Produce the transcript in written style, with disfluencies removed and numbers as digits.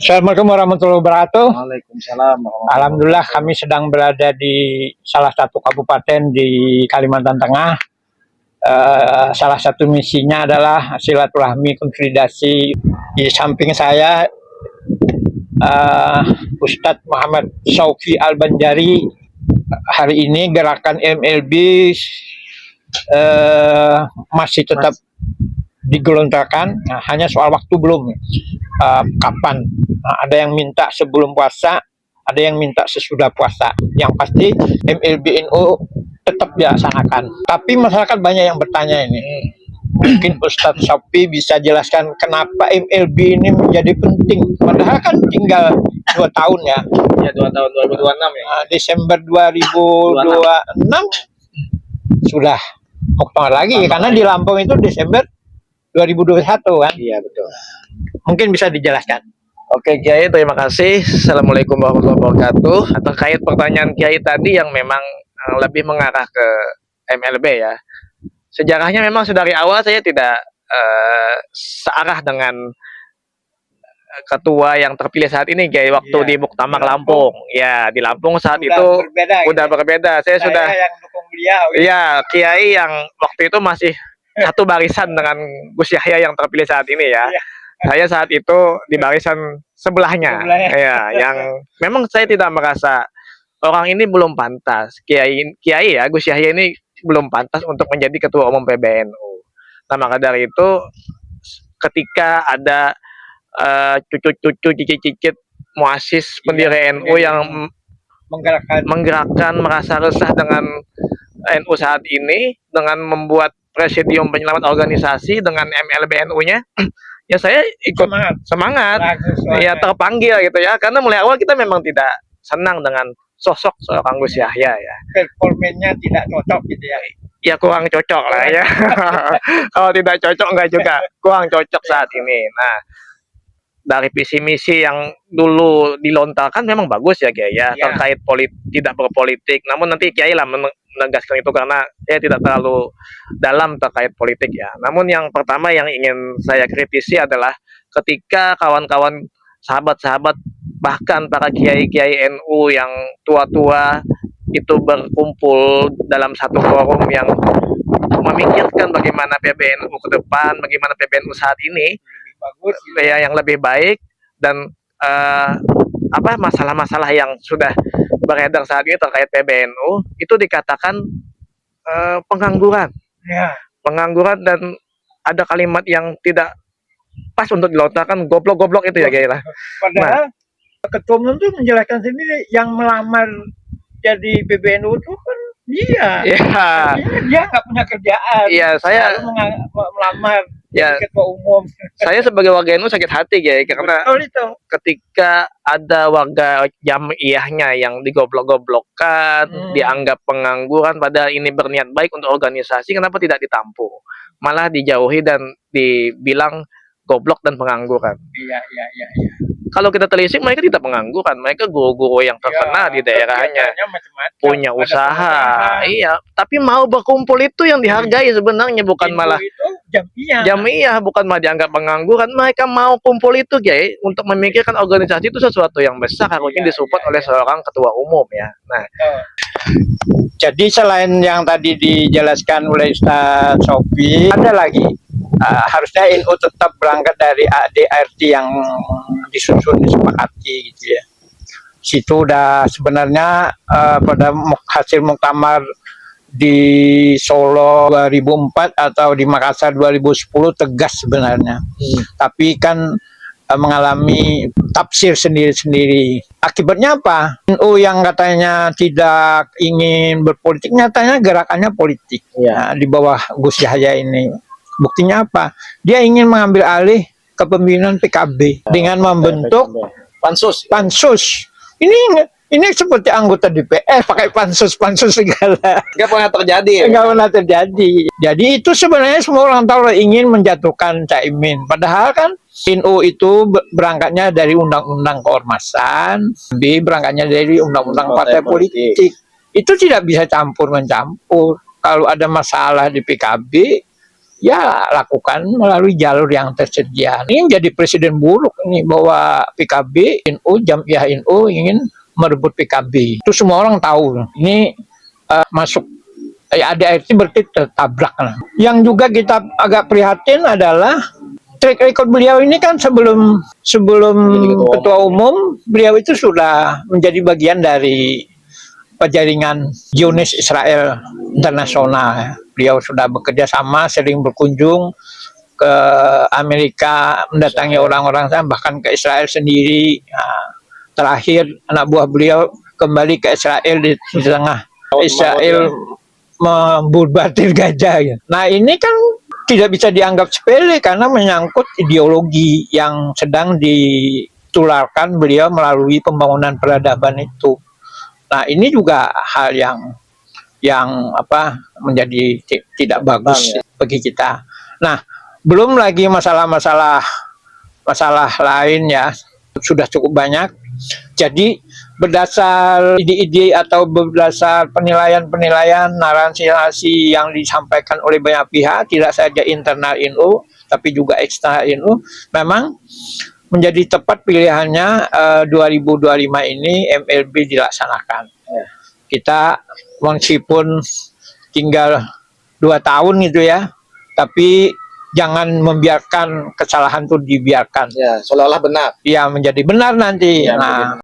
Assalamualaikum warahmatullahi wabarakatuh. Waalaikumsalam warahmatullahi Alhamdulillah kami sedang berada di salah satu kabupaten di Kalimantan Tengah. Salah satu misinya adalah silaturahmi konsolidasi. Di samping saya Ustadz Muhammad Syaufi Al-Banjari. Hari ini gerakan MLB masih tetap digelontorkan. Nah, hanya soal waktu belum. Kapan? Nah, ada yang minta sebelum puasa, ada yang minta sesudah puasa. Yang pasti MLB-NU tetap dilaksanakan. Tapi masyarakat banyak yang bertanya ini. Mungkin Ustadz Syaufi bisa jelaskan kenapa MLB ini menjadi penting. Padahal kan tinggal 2 tahun ya. Ya, 2 tahun 2026 ya. Desember 2026 sudah Oktober lagi karena di Lampung itu Desember 2021 kan. Iya, betul. Mungkin bisa dijelaskan. Oke Kiai, terima kasih. Assalamualaikum warahmatullahi wabarakatuh. Terkait pertanyaan Kiai tadi yang memang lebih mengarah ke MLB ya. Sejarahnya memang dari awal saya tidak searah dengan ketua yang terpilih saat ini Kiai waktu di Muktamar Lampung. Ya, di Lampung saat itu berbeda, udah berbeda. Saya sudah yang dukung beliau. Iya, Kiai yang waktu itu masih satu barisan dengan Gus Yahya yang terpilih saat ini ya. Iya. Saya saat itu di barisan sebelahnya. Ya, yang memang saya tidak merasa orang ini belum pantas. Kiai ya, Gus Yahya ini belum pantas untuk menjadi ketua umum PBNU. Nah, maka dari itu ketika ada cucu-cucu cicit-cicit muasis pendiri NU yang menggerakkan merasa resah dengan NU saat ini dengan membuat presidium penyelamat organisasi dengan MLB-NU-nya, ya saya ikut semangat ya terpanggil gitu ya, karena mulai awal kita memang tidak senang dengan sosok seorang Gus Yahya ya. Performanya tidak cocok gitu ya. Ya kurang cocok lah ya. Kalau tidak cocok enggak juga, kurang cocok saat ini. Nah, dari visi misi yang dulu dilontarkan memang bagus ya Kiai ya, terkait tidak berpolitik. Namun nanti Kiai lah menegaskan itu karena saya tidak terlalu dalam terkait politik ya. Namun yang pertama yang ingin saya kritisi adalah ketika kawan-kawan sahabat-sahabat bahkan para kiai-kiai NU yang tua-tua itu berkumpul dalam satu forum yang memikirkan bagaimana PBNU ke depan, bagaimana PBNU saat ini bagus ya, yang lebih baik dan masalah-masalah yang sudah beredar saat ini terkait PBNU itu dikatakan pengangguran. Ya. Pengangguran dan ada kalimat yang tidak pas untuk dilontarkan, goblok-goblok itu ya Kiai lah. Padahal ketua umum itu menjelaskan sendiri yang melamar jadi PBNU itu kan dia. Iya. Dia nggak punya kerjaan. Iya, saya melamar ya, ketua umum. Saya sebagai warga NU sakit hati ya, karena ketika ada warga jamiahnya yang digoblok-goblokkan, dianggap pengangguran, padahal ini berniat baik untuk organisasi, kenapa tidak ditampung? Malah dijauhi dan dibilang goblok dan pengangguran. Iya. Kalau kita telisik, mereka tidak pengangguran, mereka guru-guru yang terkenal di daerahnya, punya usaha, iya. Tapi mau berkumpul itu yang dihargai sebenarnya, bukan malah jamiah, bukan malah dianggap pengangguran. Mereka mau kumpul itu, Kiai, untuk memikirkan organisasi itu sesuatu yang besar, harusnya disupport oleh seorang ketua umum ya. Nah, jadi selain yang tadi dijelaskan oleh Ustadz Syaufi, ada lagi. Harusnya NU tetap berangkat dari ADRT yang disusun disepakati gitu ya. Situ udah sebenarnya pada hasil muktamar di Solo 2004 atau di Makassar 2010 tegas sebenarnya. Tapi kan mengalami tafsir sendiri-sendiri. Akibatnya apa? NU yang katanya tidak ingin berpolitik, nyatanya gerakannya politik. Nah, di bawah Gus Yahya ini. Buktinya apa? Dia ingin mengambil alih kepemimpinan PKB dengan membentuk pansus. Ini seperti anggota DPR pakai pansus segala. Nggak pernah terjadi. Ya? Nggak pernah terjadi. Jadi itu sebenarnya semua orang tahu ingin menjatuhkan Caimin. Padahal kan NU itu berangkatnya dari undang-undang keormasan, berangkatnya dari undang-undang partai politik. Itu tidak bisa campur-mencampur. Kalau ada masalah di PKB, ya lakukan melalui jalur yang tersedia. Ini menjadi presiden buruk ini bahwa PKB, NU, Jamiah NU ingin merebut PKB. Itu semua orang tahu. Ini masuk ADART berarti tertabrak. Yang juga kita agak prihatin adalah track record beliau ini kan sebelum ketua umum, beliau itu sudah menjadi bagian dari jaringan Zionis Israel Internasional. Beliau sudah bekerja sama, sering berkunjung ke Amerika, mendatangi orang-orang sana, bahkan ke Israel sendiri. Nah, terakhir anak buah beliau kembali ke Israel di tengah Israel membubarkan Gaza. Nah ini kan tidak bisa dianggap sepele karena menyangkut ideologi yang sedang ditularkan beliau melalui pembangunan peradaban itu. Nah ini juga hal yang menjadi tidak bagus bagi kita. Nah belum lagi masalah lain ya, sudah cukup banyak. Jadi berdasar ide-ide atau berdasar penilaian narasi yang disampaikan oleh banyak pihak, tidak saja internal NU tapi juga eksternal NU, memang menjadi tepat pilihannya 2025 ini MLB dilaksanakan. Kita meskipun tinggal 2 tahun gitu ya, tapi jangan membiarkan kesalahan itu dibiarkan. Ya, seolah-olah benar. Ya menjadi benar nanti. Ya, nah,